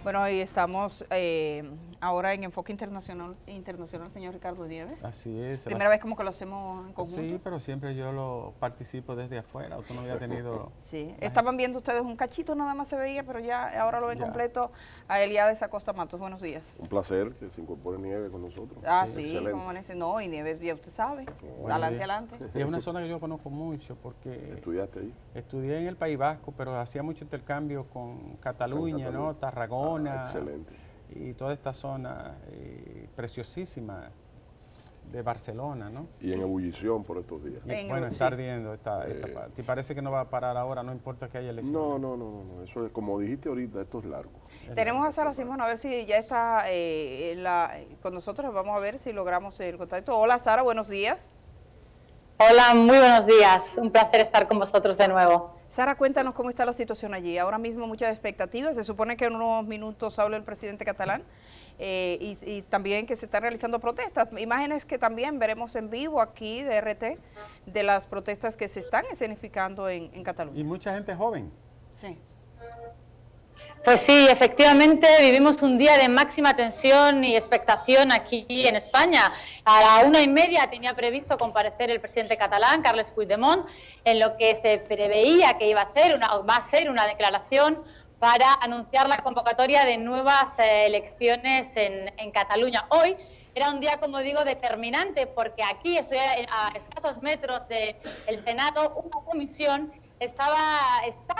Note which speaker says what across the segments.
Speaker 1: Bueno, y estamos ahora en Enfoque Internacional, señor Ricardo Nieves.
Speaker 2: Así es.
Speaker 1: Primera vez como que lo hacemos en conjunto.
Speaker 2: Sí, pero siempre yo lo participo desde afuera. Usted no había tenido...
Speaker 1: Sí, estaban viendo ustedes un cachito, nada más se veía, pero ya ahora lo ven completo. A Eliades Acosta Matos, buenos días.
Speaker 3: Un placer que se incorpore Nieves con nosotros.
Speaker 1: Sí, como amanece. No, y Nieves, ya usted sabe.
Speaker 2: Bueno,
Speaker 1: adelante.
Speaker 2: Y es una zona que yo conozco mucho porque...
Speaker 3: ¿Estudiaste ahí?
Speaker 2: Estudié en el País Vasco, pero hacía mucho intercambio con Cataluña, ¿no? Tarragona.
Speaker 3: Excelente.
Speaker 2: Y toda esta zona preciosísima de Barcelona, ¿no?
Speaker 3: Y en ebullición por estos días.
Speaker 2: Bueno, está ardiendo esta parte. ¿Te parece que no va a parar ahora, no importa que haya elecciones?
Speaker 3: No. Eso es, como dijiste ahorita, esto es largo.
Speaker 1: Tenemos a Sara Simón, a ver si ya está con nosotros. Vamos a ver si logramos el contacto. Hola, Sara, buenos días.
Speaker 4: Hola, muy buenos días. Un placer estar con vosotros de nuevo.
Speaker 1: Sara, cuéntanos cómo está la situación allí. Ahora mismo muchas expectativas. Se supone que en unos minutos habla el presidente catalán y también que se están realizando protestas. Imágenes que también veremos en vivo aquí de RT de las protestas que se están escenificando en Cataluña.
Speaker 2: Y mucha gente joven.
Speaker 1: Sí.
Speaker 4: Pues sí, efectivamente vivimos un día de máxima tensión y expectación aquí en España. A la 1:30 tenía previsto comparecer el presidente catalán, Carles Puigdemont, en lo que se preveía que va a ser una declaración para anunciar la convocatoria de nuevas elecciones en Cataluña. Hoy era un día, como digo, determinante, porque aquí, estoy a escasos metros del Senado, una comisión está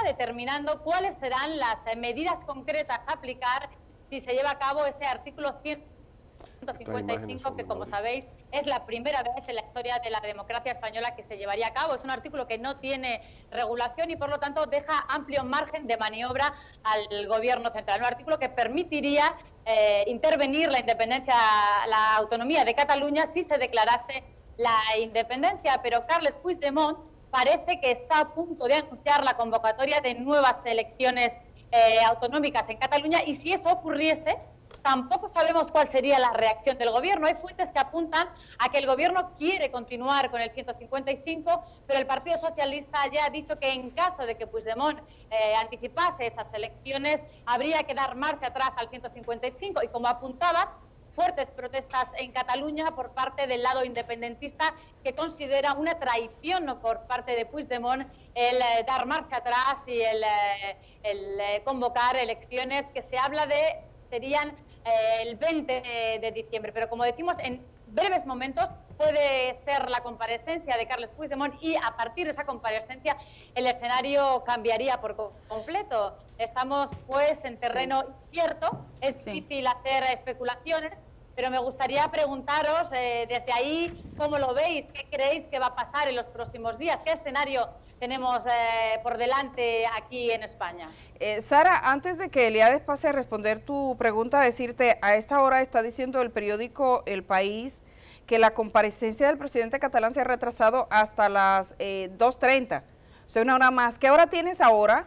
Speaker 4: determinando cuáles serán las medidas concretas a aplicar si se lleva a cabo este artículo 155, que, como sabéis, es la primera vez en la historia de la democracia española que se llevaría a cabo. Es un artículo que no tiene regulación y, por lo tanto, deja amplio margen de maniobra al Gobierno central. Un artículo que permitiría intervenir la independencia, la autonomía de Cataluña si se declarase la independencia. Pero Carles Puigdemont parece que está a punto de anunciar la convocatoria de nuevas elecciones autonómicas en Cataluña, y si eso ocurriese, tampoco sabemos cuál sería la reacción del Gobierno. Hay fuentes que apuntan a que el Gobierno quiere continuar con el 155, pero el Partido Socialista ya ha dicho que en caso de que Puigdemont anticipase esas elecciones, habría que dar marcha atrás al 155. Y como apuntabas, fuertes protestas en Cataluña por parte del lado independentista, que considera una traición por parte de Puigdemont el dar marcha atrás y el convocar elecciones que se habla de serían el 20 de diciembre. Pero como decimos, en breves momentos puede ser la comparecencia de Carles Puigdemont, y a partir de esa comparecencia el escenario cambiaría por completo. Estamos pues en terreno incierto, es difícil hacer especulaciones, pero me gustaría preguntaros desde ahí cómo lo veis, qué creéis que va a pasar en los próximos días, qué escenario tenemos por delante aquí en España.
Speaker 1: Sara, antes de que Eliades pase a responder tu pregunta, decirte, a esta hora está diciendo el periódico El País que la comparecencia del presidente catalán se ha retrasado hasta las 2:30, o sea, una hora más. ¿Qué hora tienes ahora?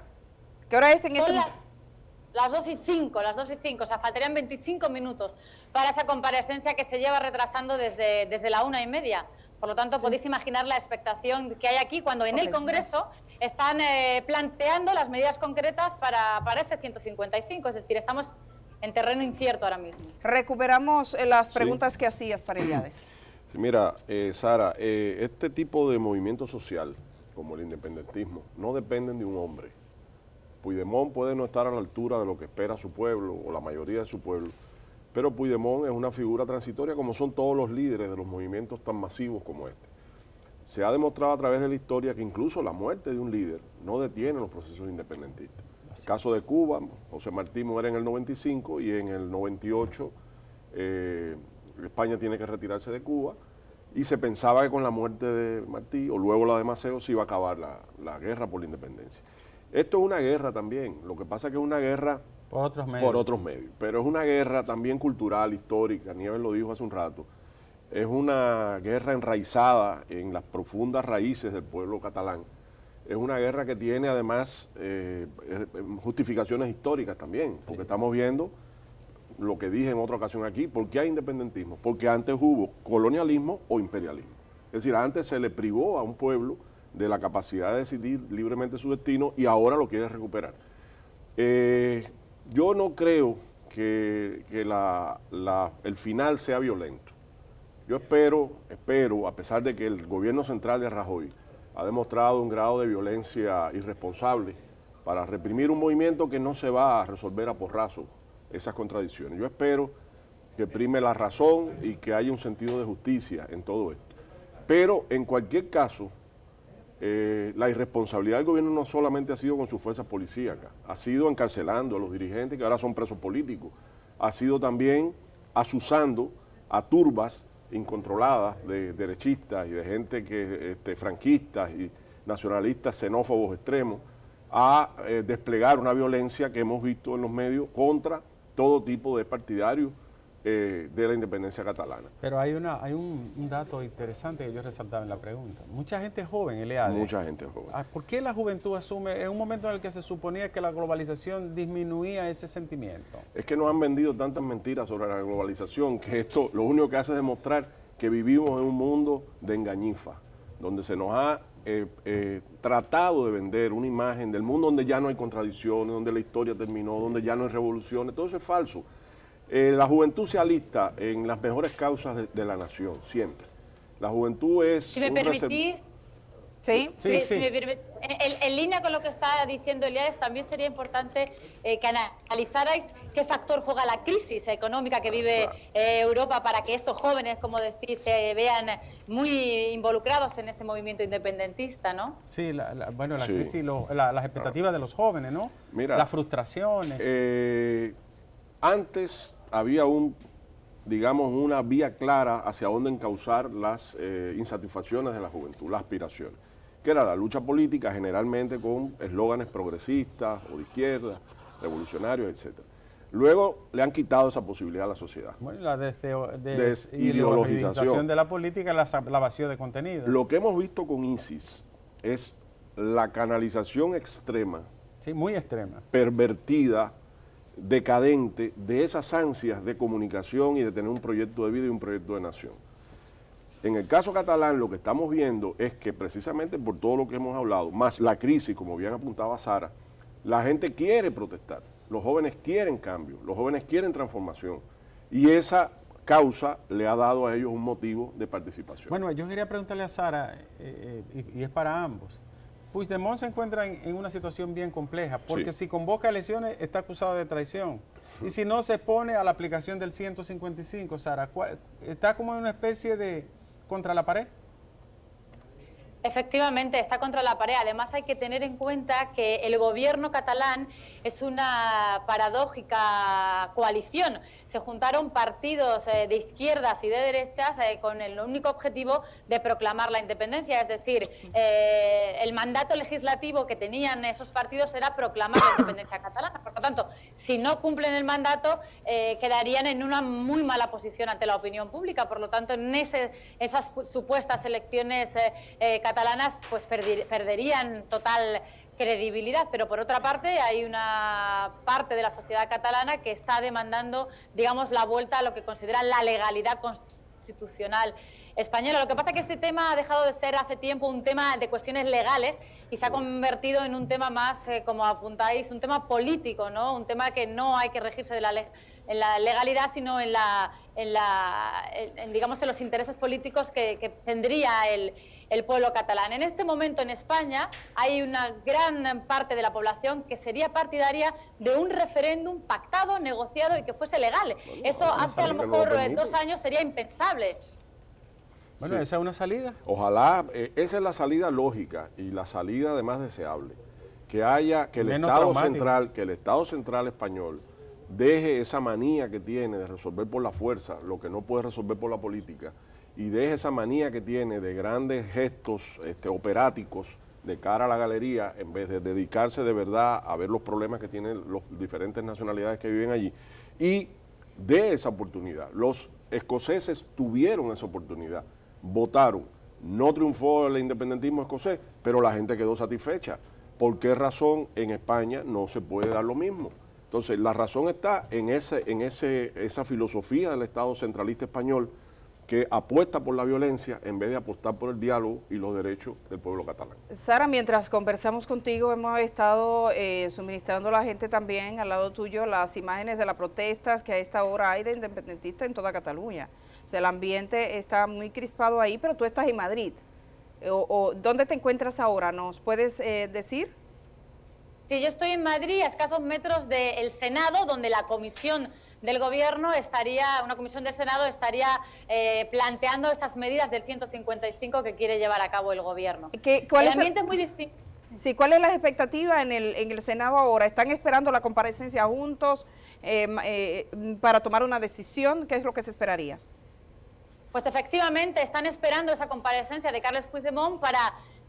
Speaker 1: ¿Qué hora es en este momento?
Speaker 4: Las 2:05, o sea, faltarían 25 minutos para esa comparecencia que se lleva retrasando desde la 1:30. Por lo tanto, podéis imaginar la expectación que hay aquí cuando en el Congreso están planteando las medidas concretas para ese 155, es decir, estamos en terreno incierto ahora mismo.
Speaker 1: Recuperamos las preguntas que hacías para Eliades.
Speaker 3: Sí, mira, Sara, este tipo de movimiento social, como el independentismo, no dependen de un hombre. Puigdemont puede no estar a la altura de lo que espera su pueblo o la mayoría de su pueblo, pero Puigdemont es una figura transitoria, como son todos los líderes de los movimientos tan masivos como este. Se ha demostrado a través de la historia que incluso la muerte de un líder no detiene los procesos independentistas. El caso de Cuba, José Martí muere en el 95 y en el 98 España tiene que retirarse de Cuba, y se pensaba que con la muerte de Martí o luego la de Maceo se iba a acabar la guerra por la independencia. Esto es una guerra también, lo que pasa es que es una guerra por otros medios, pero es una guerra también cultural, histórica. Nieves lo dijo hace un rato, es una guerra enraizada en las profundas raíces del pueblo catalán. Es una guerra que tiene además justificaciones históricas también, porque estamos viendo lo que dije en otra ocasión aquí. ¿Por qué hay independentismo? Porque antes hubo colonialismo o imperialismo. Es decir, antes se le privó a un pueblo de la capacidad de decidir libremente su destino y ahora lo quiere recuperar. Yo no creo que el final sea violento. Yo espero, a pesar de que el gobierno central de Rajoy ha demostrado un grado de violencia irresponsable para reprimir un movimiento que no se va a resolver a porrazo esas contradicciones. Yo espero que prime la razón y que haya un sentido de justicia en todo esto. Pero en cualquier caso, la irresponsabilidad del gobierno no solamente ha sido con sus fuerzas policíacas, ha sido encarcelando a los dirigentes que ahora son presos políticos, ha sido también asusando a turbas incontroladas de derechistas y de gente que franquistas y nacionalistas xenófobos extremos a desplegar una violencia que hemos visto en los medios contra todo tipo de partidarios de la independencia catalana.
Speaker 2: Pero hay un dato interesante que yo resaltaba en la pregunta. Mucha gente joven, Eliade.
Speaker 3: Mucha gente joven.
Speaker 2: ¿Por qué la juventud asume, en un momento en el que se suponía que la globalización disminuía ese sentimiento?
Speaker 3: Es que nos han vendido tantas mentiras sobre la globalización que esto lo único que hace es demostrar que vivimos en un mundo de engañifa, donde se nos ha tratado de vender una imagen del mundo donde ya no hay contradicciones, donde la historia terminó, donde ya no hay revoluciones. Todo eso es falso. La juventud se alista en las mejores causas de la nación, siempre. La juventud es...
Speaker 4: Si me permitís...
Speaker 1: Sí.
Speaker 4: En línea con lo que está diciendo Eliades, también sería importante que analizarais qué factor juega la crisis económica que vive Europa para que estos jóvenes, como decís, se vean muy involucrados en ese movimiento independentista, ¿no?
Speaker 2: Sí, la crisis, las expectativas de los jóvenes, ¿no?
Speaker 3: Mira,
Speaker 2: las frustraciones.
Speaker 3: Antes había una vía clara hacia dónde encauzar las insatisfacciones de la juventud, las aspiraciones, que era la lucha política, generalmente con eslóganes progresistas o de izquierda, revolucionarios, etc. Luego le han quitado esa posibilidad a la sociedad.
Speaker 2: Bueno, la desideologización de la política, la vacío de contenido.
Speaker 3: Lo que hemos visto con ISIS es la canalización extrema,
Speaker 2: sí, muy extrema,
Speaker 3: pervertida, decadente de esas ansias de comunicación y de tener un proyecto de vida y un proyecto de nación. En el caso catalán lo que estamos viendo es que precisamente por todo lo que hemos hablado, más la crisis, como bien apuntaba Sara, la gente quiere protestar, los jóvenes quieren cambio, los jóvenes quieren transformación y esa causa le ha dado a ellos un motivo de participación.
Speaker 2: Bueno, yo quería preguntarle a Sara, y es para ambos. Puigdemont se encuentra en una situación bien compleja, porque si convoca elecciones está acusado de traición. Y si no se expone a la aplicación del 155, Sara, ¿está como en una especie de contra la pared?
Speaker 4: Efectivamente, está contra la pared. Además, hay que tener en cuenta que el gobierno catalán es una paradójica coalición. Se juntaron partidos de izquierdas y de derechas con el único objetivo de proclamar la independencia. Es decir, el mandato legislativo que tenían esos partidos era proclamar la independencia catalana. Por lo tanto, si no cumplen el mandato, quedarían en una muy mala posición ante la opinión pública. Por lo tanto, en esas supuestas elecciones catalanas pues perderían total credibilidad, pero por otra parte hay una parte de la sociedad catalana que está demandando, digamos, la vuelta a lo que consideran la legalidad constitucional española. Lo que pasa es que este tema ha dejado de ser hace tiempo un tema de cuestiones legales y se ha convertido en un tema más, como apuntáis, un tema político, ¿no? Un tema que no hay que regirse de en la legalidad, sino en digamos, en los intereses políticos que tendría el pueblo catalán. En este momento en España hay una gran parte de la población que sería partidaria de un referéndum pactado, negociado y que fuese legal. Bueno, eso hace a lo mejor 2 años sería impensable.
Speaker 2: Bueno, sí. ¿Esa es una salida?
Speaker 3: Ojalá, esa es la salida lógica y la salida además deseable. Que el Estado central español deje esa manía que tiene de resolver por la fuerza lo que no puede resolver por la política y deje esa manía que tiene de grandes gestos operáticos de cara a la galería en vez de dedicarse de verdad a ver los problemas que tienen las diferentes nacionalidades que viven allí y de esa oportunidad. Los escoceses tuvieron esa oportunidad, votaron, no triunfó el independentismo escocés, pero la gente quedó satisfecha. ¿Por qué razón en España no se puede dar lo mismo? Entonces, la razón está en esa filosofía del Estado centralista español que apuesta por la violencia en vez de apostar por el diálogo y los derechos del pueblo catalán.
Speaker 1: Sara, mientras conversamos contigo, hemos estado suministrando a la gente también, al lado tuyo, las imágenes de las protestas que a esta hora hay de independentistas en toda Cataluña. O sea, el ambiente está muy crispado ahí, pero tú estás en Madrid. ¿Dónde te encuentras ahora? ¿Nos puedes decir?
Speaker 4: Sí, yo estoy en Madrid, a escasos metros del Senado, donde la comisión del Gobierno una comisión del Senado estaría planteando esas medidas del 155 que quiere llevar a cabo el Gobierno. El ambiente es muy distinto.
Speaker 1: Sí, ¿cuál es la expectativa en el Senado ahora? ¿Están esperando la comparecencia juntos para tomar una decisión? ¿Qué es lo que se esperaría?
Speaker 4: Pues efectivamente están esperando esa comparecencia de Carles Puigdemont para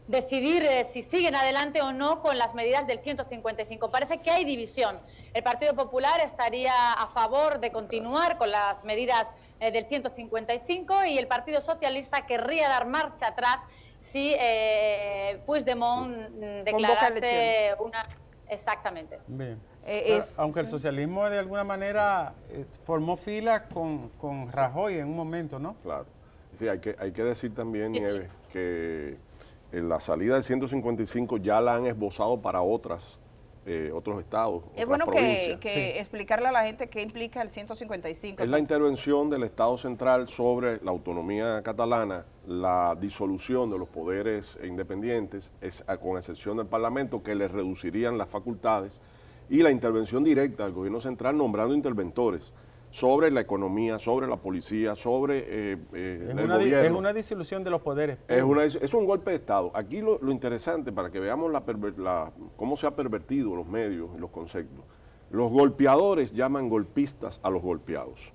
Speaker 4: decidir si siguen adelante o no con las medidas del 155. Parece que hay división. El Partido Popular estaría a favor de continuar con las medidas del 155 y el Partido Socialista querría dar marcha atrás si Puigdemont declarase una... Exactamente.
Speaker 2: Bien. Aunque el socialismo de alguna manera formó fila con Rajoy en un momento, ¿no?
Speaker 3: Claro. Sí, hay que decir también,
Speaker 4: Sí,
Speaker 3: Nieves, que la salida del 155 ya la han esbozado para otros estados,
Speaker 1: Es
Speaker 3: otras
Speaker 1: bueno
Speaker 3: provincias.
Speaker 1: que explicarle a la gente qué implica el 155.
Speaker 3: Es la intervención del Estado central sobre la autonomía catalana, la disolución de los poderes independientes, con excepción del Parlamento, que les reducirían las facultades, y la intervención directa del gobierno central nombrando interventores sobre la economía, sobre la policía, sobre el gobierno.
Speaker 2: Es una disolución de los poderes.
Speaker 3: Es un golpe de Estado. Aquí lo interesante, para que veamos cómo se ha pervertido los medios y los conceptos, los golpeadores llaman golpistas a los golpeados.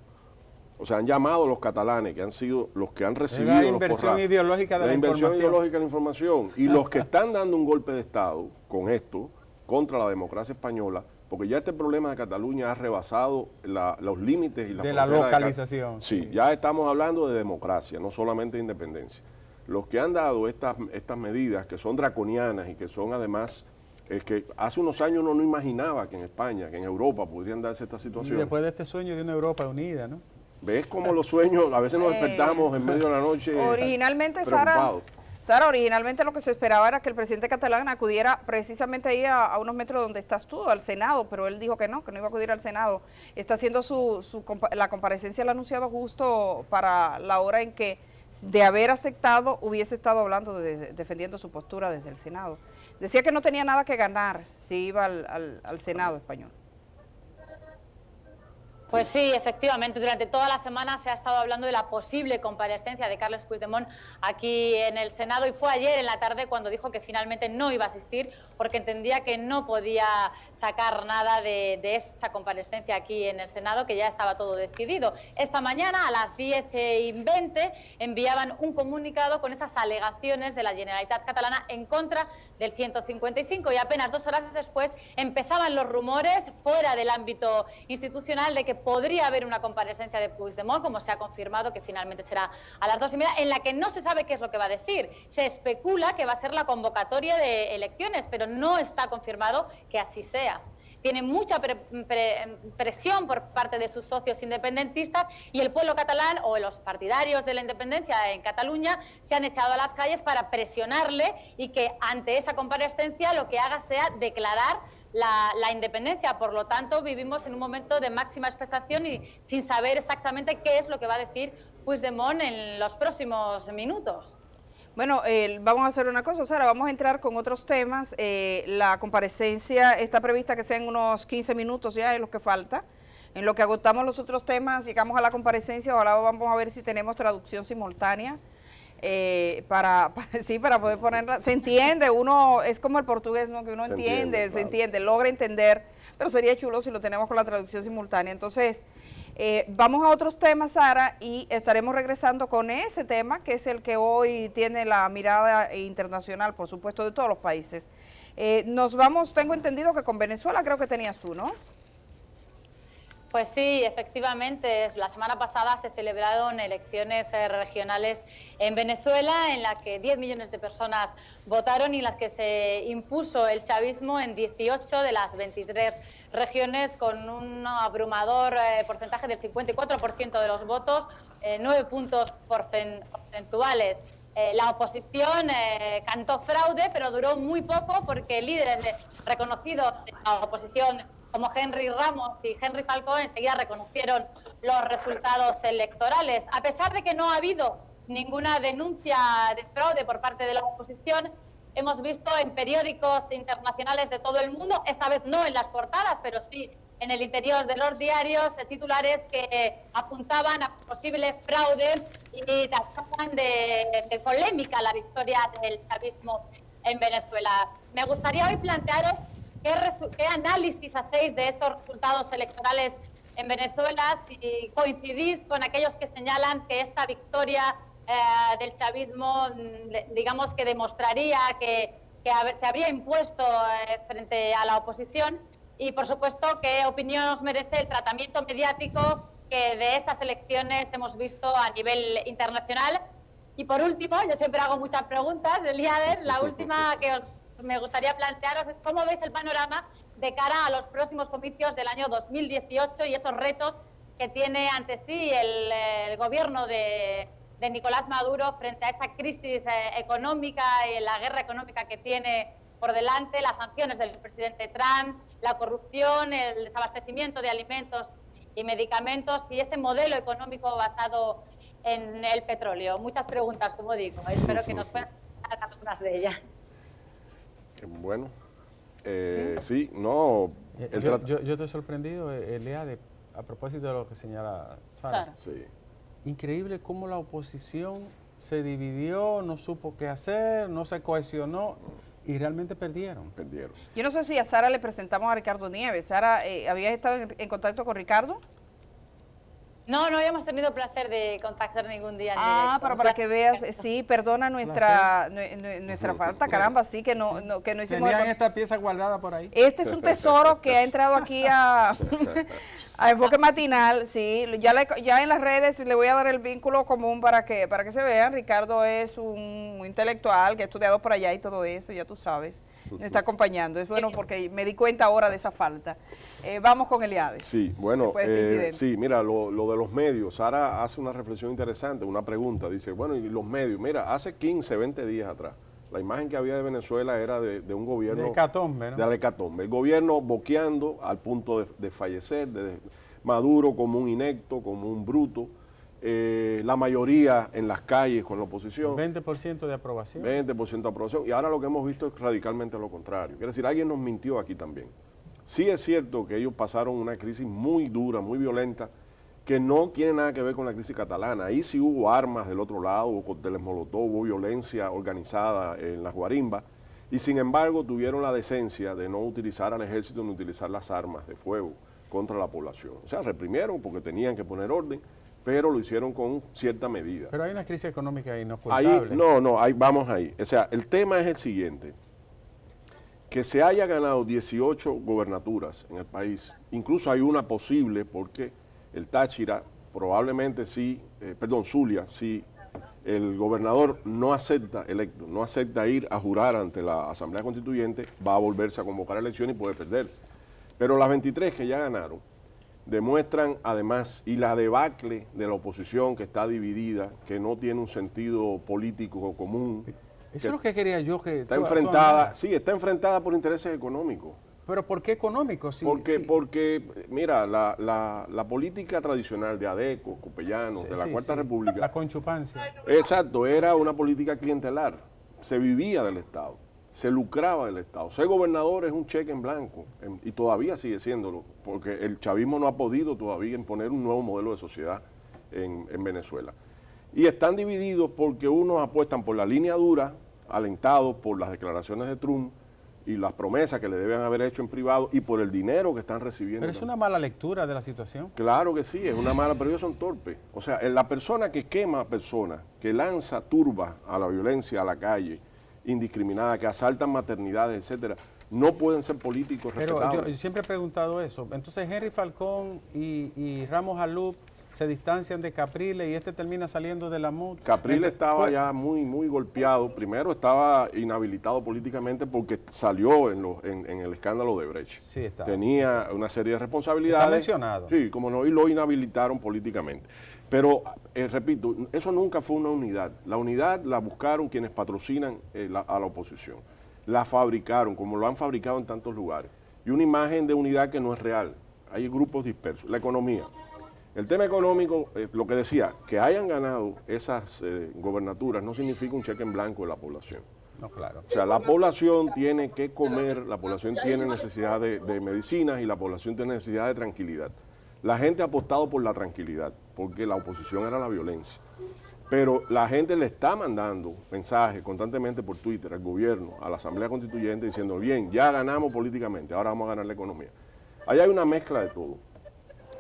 Speaker 3: O sea, han llamado a los catalanes, que han sido los que han recibido
Speaker 2: la inversión ideológica de la
Speaker 3: inversión
Speaker 2: información.
Speaker 3: ideológica de la información. Y los que están dando un golpe de Estado con esto, contra la democracia española, porque ya este problema de Cataluña ha rebasado los límites y la
Speaker 2: de la localización.
Speaker 3: Sí, ya estamos hablando de democracia, no solamente de independencia. Los que han dado estas medidas, que son draconianas y que son además, es que hace unos años uno no imaginaba que en España, que en Europa podrían darse estas
Speaker 2: Y
Speaker 3: situaciones.
Speaker 2: después de este sueño de una Europa unida, ¿no?
Speaker 3: ¿Ves cómo los sueños, a veces nos despertamos en medio de la noche
Speaker 1: Originalmente,
Speaker 3: preocupados?
Speaker 1: Sara, originalmente lo que se esperaba era que el presidente catalán acudiera precisamente ahí a unos metros donde estás tú, al Senado, pero él dijo que no iba a acudir al Senado. Está haciendo la comparecencia, la ha anunciado justo para la hora en que, de haber aceptado, hubiese estado hablando, defendiendo su postura desde el Senado. Decía que no tenía nada que ganar si iba al Senado español.
Speaker 4: Pues sí, efectivamente, durante toda la semana se ha estado hablando de la posible comparecencia de Carles Puigdemont aquí en el Senado y fue ayer en la tarde cuando dijo que finalmente no iba a asistir porque entendía que no podía sacar nada de esta comparecencia aquí en el Senado, que ya estaba todo decidido. Esta mañana a las 10:20 enviaban un comunicado con esas alegaciones de la Generalitat catalana en contra del 155 y apenas 2 horas después empezaban los rumores fuera del ámbito institucional de que podría haber una comparecencia de Puigdemont, como se ha confirmado que finalmente será a las 2:30, en la que no se sabe qué es lo que va a decir. Se especula que va a ser la convocatoria de elecciones, pero no está confirmado que así sea. Tiene mucha presión por parte de sus socios independentistas y el pueblo catalán o los partidarios de la independencia en Cataluña se han echado a las calles para presionarle y que ante esa comparecencia lo que haga sea declarar la independencia. Por lo tanto, vivimos en un momento de máxima expectación y sin saber exactamente qué es lo que va a decir Puigdemont en los próximos minutos.
Speaker 1: Bueno, vamos a hacer una cosa, Sara, vamos a entrar con otros temas. La comparecencia está prevista que sea en unos 15 minutos ya, es lo que falta. En lo que agotamos los otros temas, llegamos a la comparecencia, ahora vamos a ver si tenemos traducción simultánea. Para poder ponerla, se entiende, uno es como el portugués, ¿no? Que uno entiende, se entiende, logra entender, pero sería chulo si lo tenemos con la traducción simultánea. Entonces, vamos a otros temas, Sara, y estaremos regresando con ese tema, que es el que hoy tiene la mirada internacional, por supuesto, de todos los países. Nos vamos, tengo entendido que con Venezuela creo que tenías tú, ¿no?
Speaker 4: Pues sí, efectivamente. La semana pasada se celebraron elecciones regionales en Venezuela, en las que 10 millones de personas votaron y en las que se impuso el chavismo en 18 de las 23 regiones, con un abrumador porcentaje del 54% de los votos, 9 puntos porcentuales. La oposición cantó fraude, pero duró muy poco porque líderes reconocidos de la oposición como Henry Ramos y Henry Falcón enseguida reconocieron los resultados electorales. A pesar de que no ha habido ninguna denuncia de fraude por parte de la oposición, hemos visto en periódicos internacionales de todo el mundo, esta vez no en las portadas, pero sí en el interior de los diarios, titulares que apuntaban a posible fraude y tachaban de polémica la victoria del chavismo en Venezuela. Me gustaría hoy plantearos qué análisis hacéis de estos resultados electorales en Venezuela, si coincidís con aquellos que señalan que esta victoria del chavismo, digamos que demostraría que se habría impuesto frente a la oposición, y por supuesto qué opinión os merece el tratamiento mediático que de estas elecciones hemos visto a nivel internacional. Y por último, yo siempre hago muchas preguntas, Eliades, la última que me gustaría plantearos es cómo veis el panorama de cara a los próximos comicios del año 2018 y esos retos que tiene ante sí el gobierno de Nicolás Maduro frente a esa crisis económica y la guerra económica que tiene por delante, las sanciones del presidente Trump, la corrupción, el desabastecimiento de alimentos y medicamentos y ese modelo económico basado en el petróleo. Muchas preguntas, como digo. Espero que nos puedan dar algunas de ellas.
Speaker 3: Bueno, sí, no.
Speaker 2: Yo estoy sorprendido, Eliade, a propósito de lo que señala Sara.
Speaker 3: Sí.
Speaker 2: Increíble cómo la oposición se dividió, no supo qué hacer, no se cohesionó y realmente perdieron.
Speaker 1: Yo no sé si a Sara le presentamos a Ricardo Nieves. Sara, ¿habías estado en contacto con Ricardo? No
Speaker 4: habíamos tenido placer de contactar ningún día en
Speaker 1: directo. Pero para que veas, sí, perdona nuestra falta, caramba, sí, que no hicimos...
Speaker 2: Tenían esta pieza guardada por ahí.
Speaker 1: Este es un tesoro que ha entrado aquí a Enfoque Matinal, sí, ya en las redes le voy a dar el vínculo común para que se vean. Ricardo es un intelectual que ha estudiado por allá y todo eso, ya tú sabes, me está acompañando. Es bueno porque me di cuenta ahora de esa falta. Vamos con Eliades.
Speaker 3: Sí, bueno, sí, mira, lo de los medios, Sara hace una reflexión interesante, una pregunta, dice, bueno, y los medios, mira, hace 15, 20 días atrás, la imagen que había de Venezuela era de un gobierno...
Speaker 2: De hecatombe, ¿no?
Speaker 3: De hecatombe, el gobierno boqueando al punto de fallecer, de Maduro como un inecto, como un bruto, la mayoría en las calles con la oposición.
Speaker 2: 20% de aprobación.
Speaker 3: 20% de aprobación, y ahora lo que hemos visto es radicalmente lo contrario. Quiere decir, alguien nos mintió aquí también. Sí es cierto que ellos pasaron una crisis muy dura, muy violenta, que no tiene nada que ver con la crisis catalana. Ahí sí hubo armas del otro lado, hubo cócteles molotov, hubo violencia organizada en las guarimbas, y sin embargo tuvieron la decencia de no utilizar al ejército ni utilizar las armas de fuego contra la población. O sea, reprimieron porque tenían que poner orden, pero lo hicieron con cierta medida.
Speaker 2: Pero hay una crisis económica ahí no culpable.
Speaker 3: Vamos ahí. O sea, el tema es el siguiente. Que se haya ganado 18 gobernaturas en el país, incluso hay una posible porque el Táchira probablemente Zulia, si el gobernador no acepta ir a jurar ante la Asamblea Constituyente, va a volverse a convocar elecciones y puede perder. Pero las 23 que ya ganaron demuestran además, y la debacle de la oposición que está dividida, que no tiene un sentido político común.
Speaker 2: Eso es lo que quería yo que...
Speaker 3: Está enfrentada por intereses económicos.
Speaker 2: ¿Pero por qué económicos?
Speaker 3: Porque mira, la política tradicional de Adeco, Copellano, de la Cuarta República...
Speaker 2: La conchupancia.
Speaker 3: Exacto, era una política clientelar. Se vivía del Estado, se lucraba del Estado. Ser gobernador es un cheque en blanco, y todavía sigue siéndolo, porque el chavismo no ha podido todavía imponer un nuevo modelo de sociedad en Venezuela. Y están divididos porque unos apuestan por la línea dura, alentados por las declaraciones de Trump y las promesas que le deben haber hecho en privado y por el dinero que están recibiendo.
Speaker 2: Pero es una mala lectura de la situación.
Speaker 3: Claro que sí, es una mala, pero ellos son torpes. O sea, la persona que quema a personas, que lanza turbas a la violencia a la calle, indiscriminada, que asaltan maternidades, etcétera, no pueden ser políticos
Speaker 2: Pero
Speaker 3: respetables.
Speaker 2: yo siempre he preguntado eso. Entonces Henry Falcón y Ramos Alup se distancian de Capriles y este termina saliendo de la MUD.
Speaker 3: Capriles estaba ya muy golpeado. Primero estaba inhabilitado políticamente porque salió en el escándalo de Brecht.
Speaker 2: Sí, estaba.
Speaker 3: Tenía una serie de responsabilidades.
Speaker 2: Está mencionado.
Speaker 3: Sí, como no, y lo inhabilitaron políticamente. Pero, repito, eso nunca fue una unidad. La unidad la buscaron quienes patrocinan a la oposición. La fabricaron, como lo han fabricado en tantos lugares. Y una imagen de unidad que no es real. Hay grupos dispersos. La economía. El tema económico, lo que decía, que hayan ganado esas gobernaturas no significa un cheque en blanco de la población.
Speaker 2: No, claro.
Speaker 3: O sea, la población tiene que comer, la población tiene necesidad de medicinas y la población tiene necesidad de tranquilidad. La gente ha apostado por la tranquilidad, porque la oposición era la violencia. Pero la gente le está mandando mensajes constantemente por Twitter al gobierno, a la Asamblea Constituyente, diciendo, bien, ya ganamos políticamente, ahora vamos a ganar la economía. Ahí hay una mezcla de todo.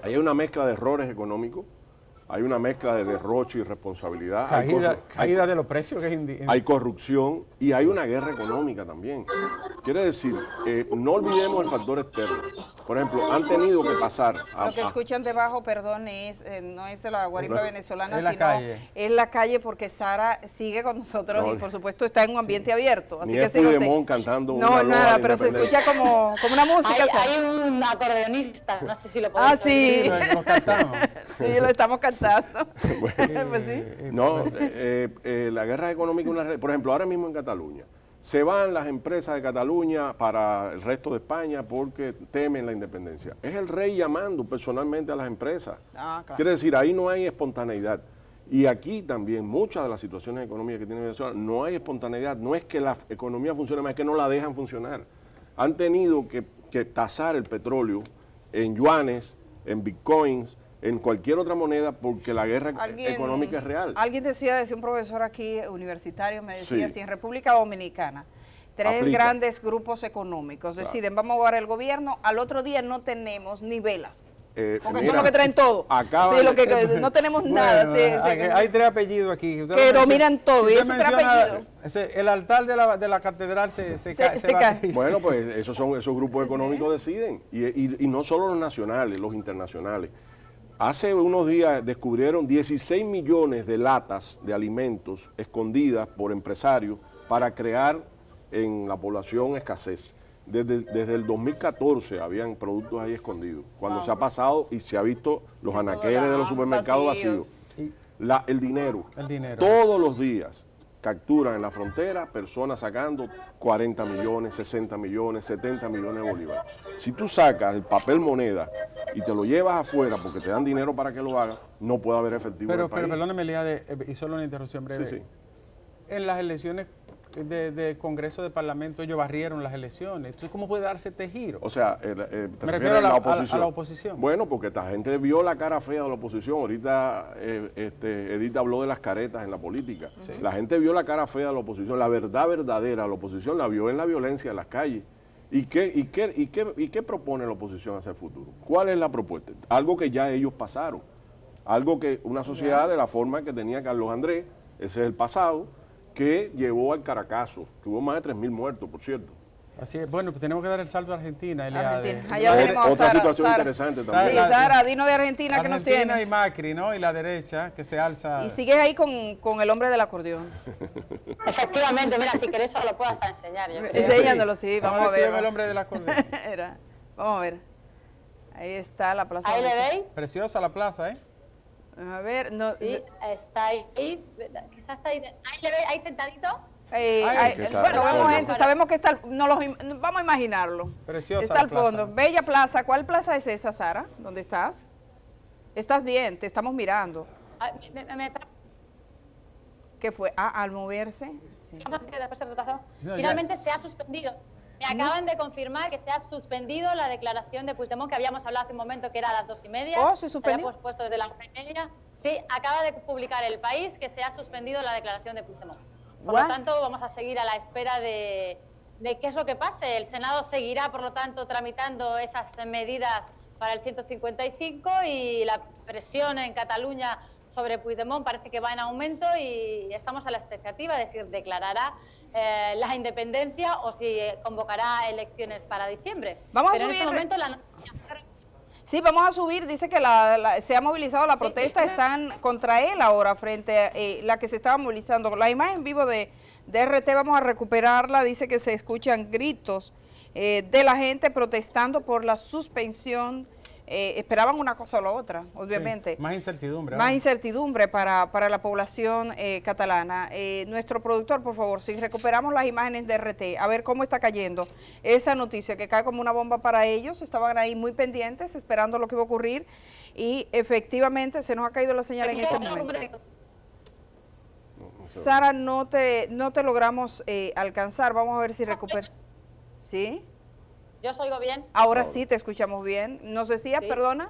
Speaker 3: Ahí hay una mezcla de errores económicos, hay una mezcla de derroche y responsabilidad.
Speaker 2: Caída de los precios que es
Speaker 3: hay corrupción y hay una guerra económica también. Quiere decir, no olvidemos el factor externo. Por ejemplo, han tenido que pasar
Speaker 1: Lo que escuchan debajo, perdón, no es la guaripa venezolana,
Speaker 2: es la
Speaker 1: sino
Speaker 2: calle.
Speaker 1: es la calle, porque Sara sigue con nosotros
Speaker 3: No,
Speaker 1: y por supuesto está en un ambiente abierto. Así
Speaker 3: ni
Speaker 1: que
Speaker 3: es
Speaker 1: siga usted.
Speaker 3: Puigdemont cantando
Speaker 1: No,
Speaker 3: una loa
Speaker 1: nada,
Speaker 3: de
Speaker 1: pero se
Speaker 3: independencia.
Speaker 1: escucha como una música. Sara.
Speaker 4: Hay un acordeonista, no sé si lo podéis
Speaker 1: Sí.
Speaker 4: oír.
Speaker 2: Lo cantamos.
Speaker 1: Sí, lo estamos cantando.
Speaker 3: Bueno,
Speaker 1: Pues sí.
Speaker 3: no, la guerra económica, por ejemplo, ahora mismo en Cataluña, se van las empresas de Cataluña para el resto de España porque temen la independencia. Es el rey llamando personalmente a las empresas.
Speaker 1: Ah, claro.
Speaker 3: Quiere decir, ahí no hay espontaneidad. Y aquí también, muchas de las situaciones económicas que tiene Venezuela, no hay espontaneidad. No es que la economía funcione más, es que no la dejan funcionar. Han tenido que tasar el petróleo en yuanes, en bitcoins, en cualquier otra moneda, porque la guerra económica es real.
Speaker 1: Alguien decía un profesor aquí universitario, me decía,
Speaker 3: Sí.
Speaker 1: si en República Dominicana 3
Speaker 3: Aplica.
Speaker 1: grandes grupos económicos deciden, vamos a jugar el gobierno, al otro día no tenemos ni velas. Porque son los que traen todo.
Speaker 3: acaban
Speaker 1: Sí, lo que
Speaker 3: de-
Speaker 1: no tenemos nada.
Speaker 2: Bueno,
Speaker 1: Sí,
Speaker 2: hay 3 apellidos aquí. Usted
Speaker 1: que
Speaker 2: lo
Speaker 1: dominan todo, y
Speaker 2: usted
Speaker 1: esos 3
Speaker 2: menciona,
Speaker 1: apellidos.
Speaker 2: el altar de la catedral se
Speaker 1: Se
Speaker 2: va
Speaker 1: cae.
Speaker 2: a caer.
Speaker 3: Bueno, pues esos grupos económicos deciden. Y no solo los nacionales, los internacionales. Hace unos días descubrieron 16 millones de latas de alimentos escondidas por empresarios para crear en la población escasez. Desde el 2014 habían productos ahí escondidos. Cuando se ha pasado y se ha visto los anaqueles de los supermercados vacíos. El dinero.
Speaker 2: El dinero.
Speaker 3: Todos los días capturan en la frontera personas sacando 40 millones, 60 millones, 70 millones de bolívares. Si tú sacas el papel moneda y te lo llevas afuera porque te dan dinero para que lo hagas, no puede haber efectivo en el país.
Speaker 2: Pero perdóneme, Eliade, y solo una interrupción breve.
Speaker 3: Sí, sí.
Speaker 2: En las elecciones de Congreso de Parlamento ellos barrieron las elecciones. Entonces, ¿cómo puede darse este giro?
Speaker 3: O sea, ¿te
Speaker 2: Me
Speaker 3: refieres
Speaker 2: refiero a la oposición.
Speaker 3: Bueno, porque esta gente vio la cara fea de la oposición. Ahorita Edith habló de las caretas en la política. La gente vio la cara fea de la oposición. La verdad verdadera de la oposición la vio en la violencia en las calles. ¿Y qué propone la oposición hacia el futuro? ¿Cuál es la propuesta? Algo que ya ellos pasaron. Algo que una sociedad de la forma que tenía Carlos Andrés, ese es el pasado, que llevó al Caracazo, que hubo más de 3.000 muertos, por cierto.
Speaker 2: Así es. Bueno, pues tenemos que dar el salto a Argentina, Eliade.
Speaker 1: Argentina. Allá tenemos a
Speaker 3: Otra
Speaker 1: Sara,
Speaker 3: situación
Speaker 1: Sara.
Speaker 3: interesante
Speaker 1: Sí,
Speaker 3: también.
Speaker 1: Sara, dinos de Argentina que nos
Speaker 2: Argentina
Speaker 1: tiene.
Speaker 2: y Macri, ¿no? Y la derecha que se alza.
Speaker 1: Y sigues ahí con el hombre del acordeón.
Speaker 4: Efectivamente, mira, si querés lo puedo hasta enseñar. Yo creo.
Speaker 1: Enseñándolo, sí, vamos a ver.
Speaker 2: el hombre de la acordeón.
Speaker 1: Vamos a ver. Ahí está la plaza.
Speaker 4: Ahí le
Speaker 1: bonita.
Speaker 4: veis.
Speaker 2: Preciosa la plaza, ¿eh?
Speaker 1: A ver, no.
Speaker 4: Sí, está ahí. Quizás está ahí. Ahí le veis, ahí sentadito.
Speaker 3: que está
Speaker 1: bueno,
Speaker 3: al
Speaker 1: vemos
Speaker 3: fondo.
Speaker 1: gente, sabemos que está, vamos a imaginarlo.
Speaker 2: Preciosa
Speaker 1: Está
Speaker 2: la
Speaker 1: al fondo.
Speaker 2: plaza.
Speaker 1: Bella plaza. ¿Cuál plaza es esa, Sara? ¿Dónde estás? Estás bien, te estamos mirando.
Speaker 4: Ah,
Speaker 1: ¿Qué fue? Al moverse. Sí.
Speaker 4: que después se retrasó.
Speaker 2: No,
Speaker 4: Finalmente
Speaker 2: ya.
Speaker 4: se ha suspendido. Me acaban de confirmar que se ha suspendido la declaración de Puigdemont, que habíamos hablado hace un momento que era a las 2:30.
Speaker 1: Oh, ¿se suspendió?
Speaker 4: Se había pospuesto desde las 1:30. Sí, acaba de publicar El País que se ha suspendido la declaración de Puigdemont. Por
Speaker 1: What?
Speaker 4: lo tanto, vamos a seguir a la espera de qué es lo que pase. El Senado seguirá, por lo tanto, tramitando esas medidas para el 155 y la presión en Cataluña sobre Puigdemont parece que va en aumento y estamos a la expectativa de si declarará la independencia o si convocará elecciones para diciembre.
Speaker 1: Vamos a
Speaker 4: Pero
Speaker 1: subir.
Speaker 4: en este momento la noticia...
Speaker 1: Sí, vamos a subir, dice que se ha movilizado la protesta, están contra él ahora frente a la que se estaba movilizando. La imagen en vivo de RT vamos a recuperarla, dice que se escuchan gritos de la gente protestando por la suspensión. Esperaban una cosa o la otra, obviamente.
Speaker 2: Sí, más incertidumbre.
Speaker 1: Más incertidumbre para la población catalana. Nuestro productor, por favor, si recuperamos las imágenes de RT, a ver cómo está cayendo esa noticia, que cae como una bomba para ellos. Estaban ahí muy pendientes, esperando lo que iba a ocurrir, y efectivamente se nos ha caído la señal en este momento. Sara, no te logramos alcanzar. Vamos a ver si recupera. ¿Sí?
Speaker 4: ¿Yo os oigo bien?
Speaker 1: Ahora sí te escuchamos bien. ¿Nos decías,
Speaker 4: Sí,
Speaker 1: perdona?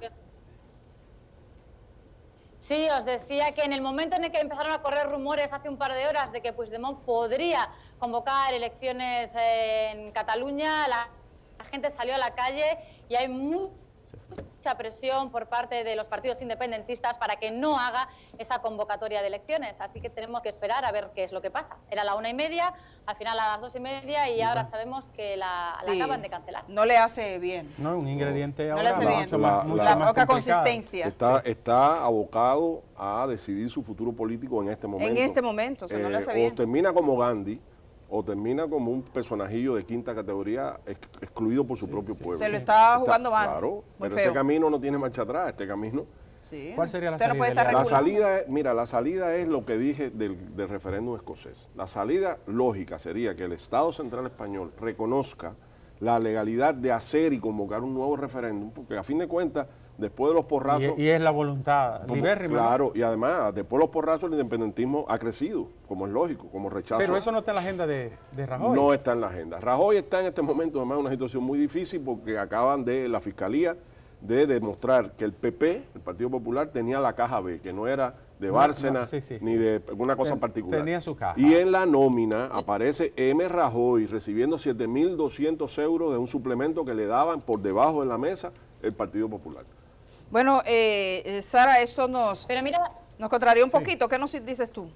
Speaker 4: Sí, os decía que en el momento en el que empezaron a correr rumores hace un par de horas de que Puigdemont podría convocar elecciones en Cataluña, la gente salió a la calle y hay mucha presión por parte de los partidos independentistas para que no haga esa convocatoria de elecciones. Así que tenemos que esperar a ver qué es lo que pasa. Era la 1:30, al final a las 2:30 y ahora sabemos que la acaban de cancelar.
Speaker 1: No le hace bien.
Speaker 2: No, un ingrediente
Speaker 1: No
Speaker 2: ahora
Speaker 1: le hace bien.
Speaker 2: mucho más
Speaker 1: La poca
Speaker 2: complicado.
Speaker 1: consistencia.
Speaker 3: Está abocado a decidir su futuro político en este momento.
Speaker 1: En este momento, o sea, no le hace bien.
Speaker 3: O termina como Gandhi, o termina como un personajillo de quinta categoría excluido por su propio pueblo.
Speaker 1: Se lo está jugando mal.
Speaker 3: Claro,
Speaker 1: Muy
Speaker 3: pero
Speaker 1: feo.
Speaker 3: este camino no tiene marcha atrás, este camino.
Speaker 1: Sí.
Speaker 2: ¿Cuál sería la
Speaker 1: Usted no
Speaker 2: salida?
Speaker 1: puede estar
Speaker 3: La
Speaker 1: regulando.
Speaker 3: salida, mira, la salida es lo que dije del referéndum escocés. La salida lógica sería que el Estado Central Español reconozca la legalidad de hacer y convocar un nuevo referéndum, porque a fin de cuentas, después de los porrazos...
Speaker 2: Y es la voluntad libérrima.
Speaker 3: Claro, y además, después de los porrazos, el independentismo ha crecido, como es lógico, como rechazo.
Speaker 2: Pero eso no está en la agenda de Rajoy.
Speaker 3: No está en la agenda. Rajoy está en este momento además en una situación muy difícil porque acaban de la Fiscalía de demostrar que el PP, el Partido Popular, tenía la caja B, que no era de Bárcenas ni de una cosa particular.
Speaker 2: Tenía su caja.
Speaker 3: Y en la nómina aparece M. Rajoy recibiendo 7.200 euros de un suplemento que le daban por debajo de la mesa el Partido Popular.
Speaker 1: Bueno, Sara, esto
Speaker 4: Pero mira,
Speaker 1: nos contraría un poquito. ¿Qué nos dices tú?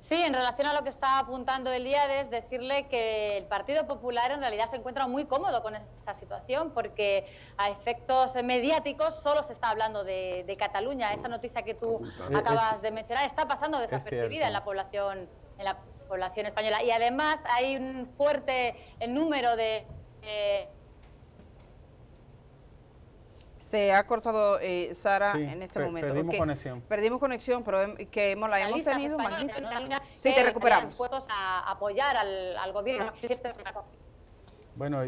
Speaker 4: Sí, en relación a lo que está apuntando Elíades, decirle que el Partido Popular en realidad se encuentra muy cómodo con esta situación porque a efectos mediáticos solo se está hablando de Cataluña. Esa noticia que tú acabas de mencionar está pasando desapercibida en la población española. Y además hay un fuerte número de...
Speaker 1: Se ha cortado, Sara,
Speaker 2: Sí,
Speaker 1: en este momento.
Speaker 2: perdimos conexión.
Speaker 1: Perdimos conexión, pero que la hemos tenido magnífica. Sí, te
Speaker 4: estarían
Speaker 1: recuperamos.
Speaker 4: dispuestos a apoyar al gobierno.
Speaker 2: Bueno,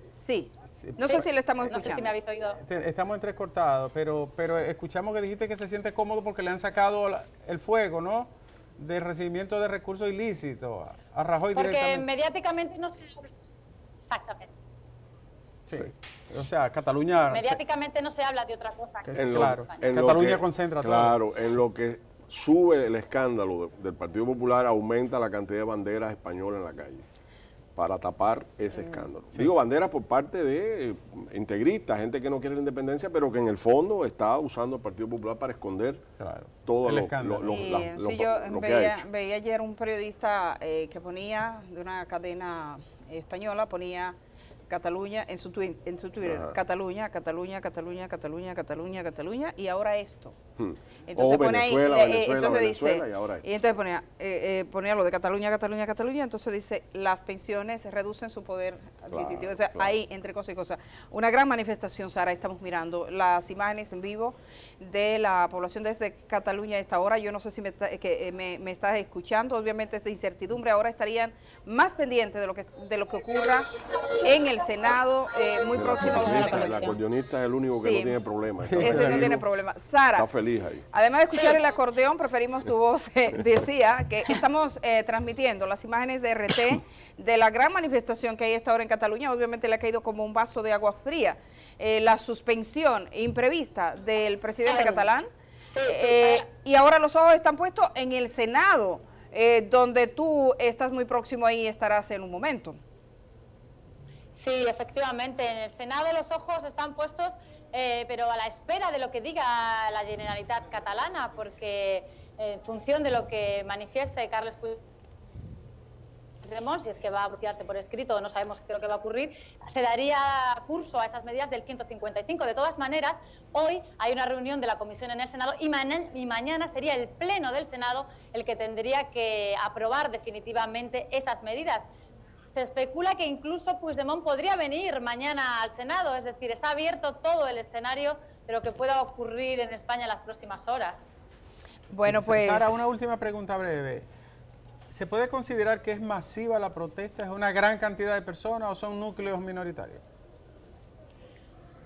Speaker 1: Sí. No sé si le estamos
Speaker 4: No sé
Speaker 1: escuchando.
Speaker 4: si me habéis oído.
Speaker 2: estamos entrecortados, pero escuchamos que dijiste que se siente cómodo porque le han sacado el fuego, ¿no? Del recibimiento de recursos ilícitos a Rajoy
Speaker 4: Porque
Speaker 2: directamente.
Speaker 4: mediáticamente no se... Exactamente.
Speaker 2: Sí. O sea, Cataluña...
Speaker 4: Mediáticamente no se habla de otra cosa. que
Speaker 2: Claro.
Speaker 3: en lo
Speaker 2: Cataluña
Speaker 3: que-
Speaker 2: concentra todo.
Speaker 3: Claro, en lo que sube el escándalo del Partido Popular, aumenta la cantidad de banderas españolas en la calle para tapar ese escándalo. Digo, banderas por parte de integristas, gente que no quiere la independencia, pero que en el fondo está usando el Partido Popular para esconder todo
Speaker 2: el
Speaker 3: lo
Speaker 2: escándalo.
Speaker 3: que
Speaker 1: yo
Speaker 3: ha hecho.
Speaker 1: veía ayer un periodista que ponía, de una cadena española, ponía Cataluña en su Twitter,
Speaker 3: Ajá.
Speaker 1: Cataluña, Cataluña, Cataluña, Cataluña, Cataluña, Cataluña, y ahora esto.
Speaker 3: Hmm.
Speaker 1: Entonces
Speaker 3: O
Speaker 1: pone
Speaker 3: Venezuela,
Speaker 1: ahí,
Speaker 3: Venezuela,
Speaker 1: entonces
Speaker 3: Venezuela,
Speaker 1: dice,
Speaker 3: y ahora esto.
Speaker 1: y entonces ponía lo de Cataluña, Cataluña, Cataluña, entonces dice, las pensiones reducen su poder adquisitivo. O sea,
Speaker 3: claro.
Speaker 1: ahí, entre cosas y cosas. Una gran manifestación, Sara, estamos mirando las imágenes en vivo de la población desde Cataluña a esta hora. Yo no sé si me estás escuchando, obviamente es de incertidumbre. Ahora estarían más pendientes de lo que ocurra en el Senado, muy próximo a la
Speaker 3: El
Speaker 1: elección.
Speaker 3: acordeonista es el único que
Speaker 1: Sí.
Speaker 3: no tiene problema. Está
Speaker 1: Ese no
Speaker 3: feliz.
Speaker 1: tiene problema. Sara,
Speaker 3: Está feliz ahí.
Speaker 1: además de escuchar el acordeón, preferimos tu voz. Decía que estamos transmitiendo las imágenes de RT de la gran manifestación que hay a esta hora en Cataluña. Obviamente le ha caído como un vaso de agua fría la suspensión imprevista del presidente catalán. Y ahora los ojos están puestos en el Senado, donde tú estás muy próximo ahí y estarás en un momento.
Speaker 4: Sí, efectivamente, en el Senado los ojos están puestos, pero a la espera de lo que diga la Generalitat catalana, porque en función de lo que manifieste Carles Puigdemont, Puigdemont, si es que va a anunciarse por escrito, no sabemos qué es lo que va a ocurrir, se daría curso a esas medidas del 155. De todas maneras, hoy hay una reunión de la Comisión en el Senado y mañana sería el Pleno del Senado el que tendría que aprobar definitivamente esas medidas. Se especula que incluso Puigdemont podría venir mañana al Senado, es decir, está abierto todo el escenario de lo que pueda ocurrir en España en las próximas horas.
Speaker 1: Bueno, pues...
Speaker 2: Sara, una última pregunta breve. ¿Se puede considerar que es masiva la protesta? ¿Es una gran cantidad de personas o son núcleos minoritarios?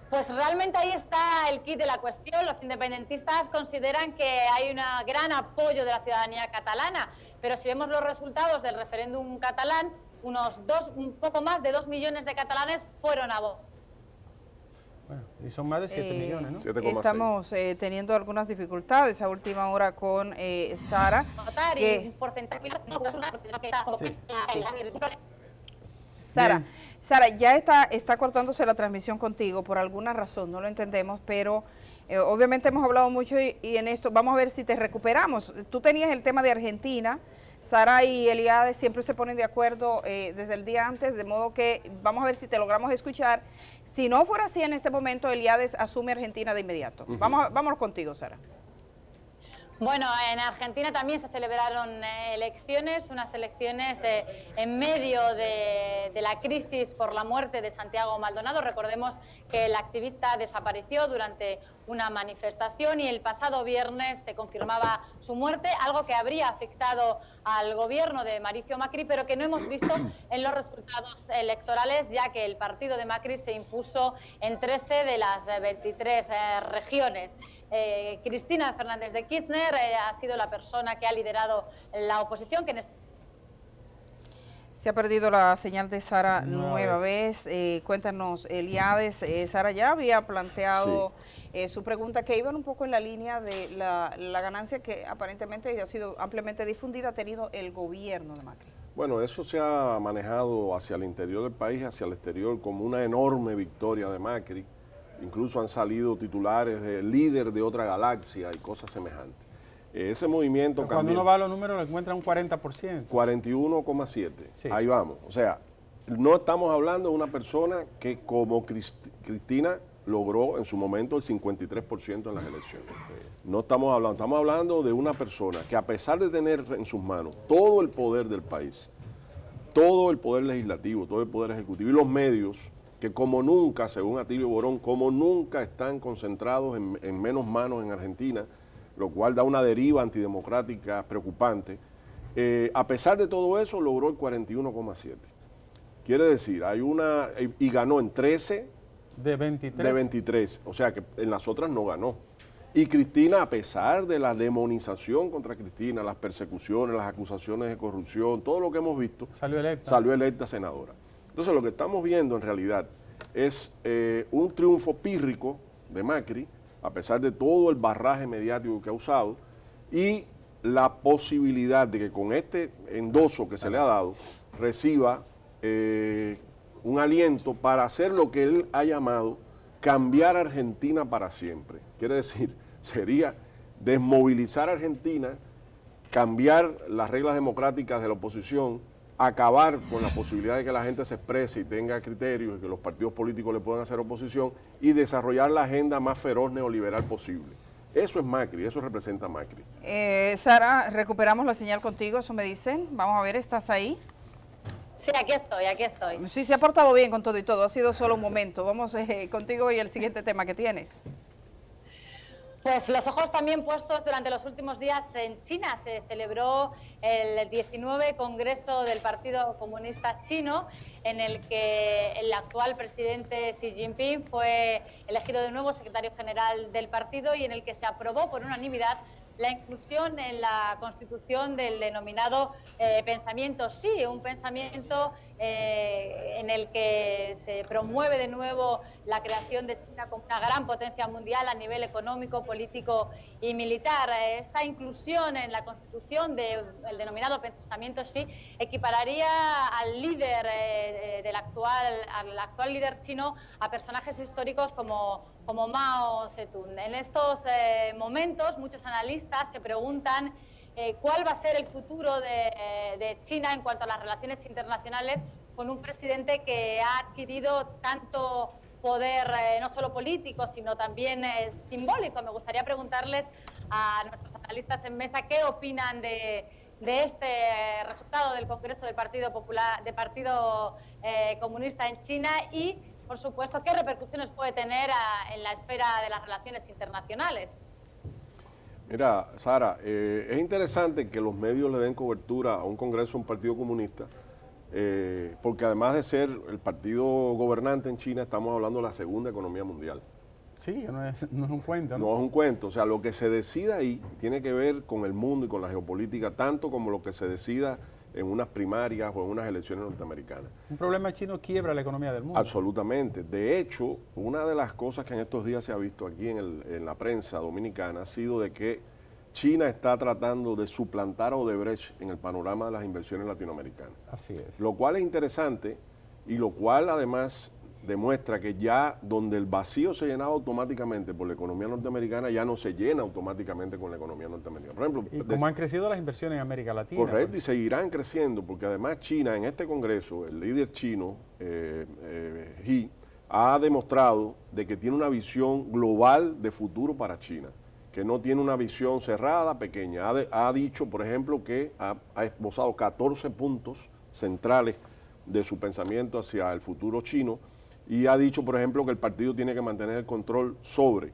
Speaker 4: Pues realmente ahí está el quid de la cuestión. Los independentistas consideran que hay un gran apoyo de la ciudadanía catalana, pero si vemos los resultados del referéndum catalán, un poco más de 2 millones de catalanes fueron a votar.
Speaker 2: Bueno, y son más de 7 millones, ¿no?
Speaker 3: 7,6.
Speaker 1: Estamos teniendo algunas dificultades a última hora con Sara.
Speaker 4: Y un porcentaje...
Speaker 1: Sara, ya está cortándose la transmisión contigo por alguna razón, no lo entendemos, pero obviamente hemos hablado mucho y en esto vamos a ver si te recuperamos. Tú tenías el tema de Argentina. Sara y Eliade siempre se ponen de acuerdo desde el día antes, de modo que vamos a ver si te logramos escuchar. Si no fuera así en este momento, Eliade asume Argentina de inmediato. Vámonos contigo, Sara.
Speaker 4: Bueno, en Argentina también se celebraron elecciones, unas elecciones en medio de la crisis por la muerte de Santiago Maldonado. Recordemos que el activista desapareció durante una manifestación y el pasado viernes se confirmaba su muerte, algo que habría afectado al gobierno de Mauricio Macri, pero que no hemos visto en los resultados electorales, ya que el partido de Macri se impuso en 13 de las 23 regiones. Cristina Fernández de Kirchner ha sido la persona que ha liderado la oposición.
Speaker 1: Se ha perdido la señal de Sara nueva vez. Cuéntanos, Eliades, Sara ya había planteado su pregunta, que iban un poco en la línea de la ganancia que aparentemente ha sido ampliamente difundida, ha tenido el gobierno de Macri.
Speaker 3: Bueno, eso se ha manejado hacia el interior del país, hacia el exterior, como una enorme victoria de Macri. Incluso han salido titulares de líder de otra galaxia y cosas semejantes. Ese movimiento...
Speaker 2: Cuando uno va a los números, lo encuentra un 40%.
Speaker 3: 41,7%.
Speaker 2: Sí.
Speaker 3: Ahí vamos. O sea, no estamos hablando de una persona que como Cristina logró en su momento el 53% en las elecciones. No estamos hablando de una persona que, a pesar de tener en sus manos todo el poder del país, todo el poder legislativo, todo el poder ejecutivo y los medios, que como nunca, según Atilio Borón, como nunca están concentrados en menos manos en Argentina, lo cual da una deriva antidemocrática preocupante. A pesar de todo eso, logró el 41,7%. Quiere decir, y ganó en 13
Speaker 2: de 23.
Speaker 3: De 23, o sea que en las otras no ganó. Y Cristina, a pesar de la demonización contra Cristina, las persecuciones, las acusaciones de corrupción, todo lo que hemos visto, salió electa senadora. Entonces lo que estamos viendo en realidad es un triunfo pírrico de Macri, a pesar de todo el barraje mediático que ha usado, y la posibilidad de que con este endoso que se le ha dado, reciba un aliento para hacer lo que él ha llamado cambiar Argentina para siempre. Quiere decir, sería desmovilizar a Argentina, cambiar las reglas democráticas de la oposición, acabar con la posibilidad de que la gente se exprese y tenga criterios y que los partidos políticos le puedan hacer oposición y desarrollar la agenda más feroz neoliberal posible. Eso es Macri, eso representa Macri.
Speaker 1: Sara, recuperamos la señal contigo, eso me dicen. Vamos a ver, ¿estás ahí?
Speaker 4: Sí, aquí estoy.
Speaker 1: Sí, se ha portado bien con todo y todo, ha sido solo un momento. Vamos contigo y el siguiente tema que tienes.
Speaker 4: Pues los ojos también puestos durante los últimos días en China. Se celebró el 19 Congreso del Partido Comunista Chino, en el que el actual presidente Xi Jinping fue elegido de nuevo secretario general del partido y en el que se aprobó por unanimidad la inclusión en la Constitución del denominado pensamiento sí, un pensamiento en el que se promueve de nuevo la creación de China como una gran potencia mundial a nivel económico, político y militar. Esta inclusión en la Constitución del denominado pensamiento sí equipararía al líder al actual líder chino a personajes históricos como Mao Zedong. En estos momentos muchos analistas se preguntan cuál va a ser el futuro de China en cuanto a las relaciones internacionales con un presidente que ha adquirido tanto poder, no solo político, sino también simbólico. Me gustaría preguntarles a nuestros analistas en mesa qué opinan de este resultado del Congreso del Partido Popular, del Partido Comunista en China y, por supuesto, qué repercusiones puede tener en la esfera de las relaciones internacionales.
Speaker 3: Mira, Sara, es interesante que los medios le den cobertura a un Congreso de un Partido Comunista, porque además de ser el partido gobernante en China, estamos hablando de la segunda economía mundial.
Speaker 2: Sí, no es un cuento, ¿no?
Speaker 3: No es un cuento, o sea, lo que se decida ahí tiene que ver con el mundo y con la geopolítica, tanto como lo que se decida en unas primarias o en unas elecciones norteamericanas.
Speaker 2: Un problema chino quiebra la economía del mundo.
Speaker 3: Absolutamente. De hecho, una de las cosas que en estos días se ha visto aquí en la prensa dominicana ha sido de que China está tratando de suplantar a Odebrecht en el panorama de las inversiones latinoamericanas.
Speaker 2: Así es.
Speaker 3: Lo cual es interesante y lo cual además demuestra que ya donde el vacío se llenaba automáticamente por la economía norteamericana, ya no se llena automáticamente con la economía norteamericana. Por ejemplo,
Speaker 2: y como han crecido las inversiones en América Latina.
Speaker 3: Correcto, y seguirán creciendo, porque además China, en este Congreso, el líder chino, Xi, ha demostrado de que tiene una visión global de futuro para China, que no tiene una visión cerrada, pequeña. Ha dicho, por ejemplo, que ha esbozado 14 puntos centrales de su pensamiento hacia el futuro chino, y ha dicho, por ejemplo, que el partido tiene que mantener el control sobre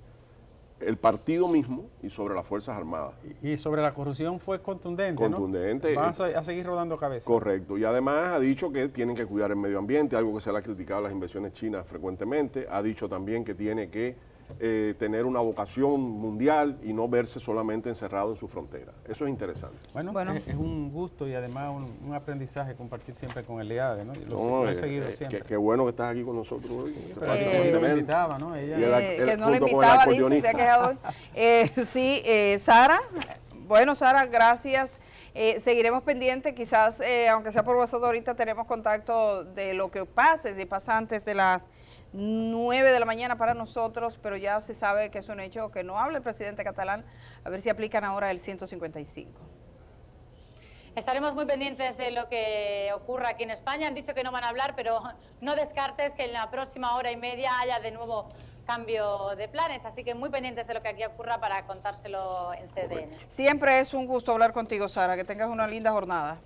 Speaker 3: el partido mismo y sobre las Fuerzas Armadas.
Speaker 2: Y sobre la corrupción fue contundente,
Speaker 3: Contundente.
Speaker 2: ¿no? Van a seguir rodando cabezas.
Speaker 3: Correcto. Y además ha dicho que tienen que cuidar el medio ambiente, algo que se le ha criticado a las inversiones chinas frecuentemente. Ha dicho también que tiene que tener una vocación mundial y no verse solamente encerrado en su frontera. Eso es interesante.
Speaker 2: Bueno. Es un gusto y además un aprendizaje compartir siempre con el EADE, ¿no? Lo he seguido siempre.
Speaker 3: Qué bueno que estás aquí con nosotros hoy.
Speaker 2: Me invitaba, ¿no? Ella,
Speaker 1: que no le invitaba, dice, se ha quejado hoy. Sí, Sara. Bueno, Sara, gracias. Seguiremos pendientes, quizás, aunque sea por WhatsApp, ahorita tenemos contacto de lo que pase, si pasa antes de las 9 de la mañana para nosotros, pero ya se sabe que es un hecho que no habla el presidente catalán, a ver si aplican ahora el 155.
Speaker 4: Estaremos muy pendientes de lo que ocurra aquí en España. Han dicho que no van a hablar, pero no descartes que en la próxima hora y media haya de nuevo cambio de planes, así que muy pendientes de lo que aquí ocurra para contárselo en CDN.
Speaker 1: Siempre es un gusto hablar contigo, Sara, que tengas una linda jornada.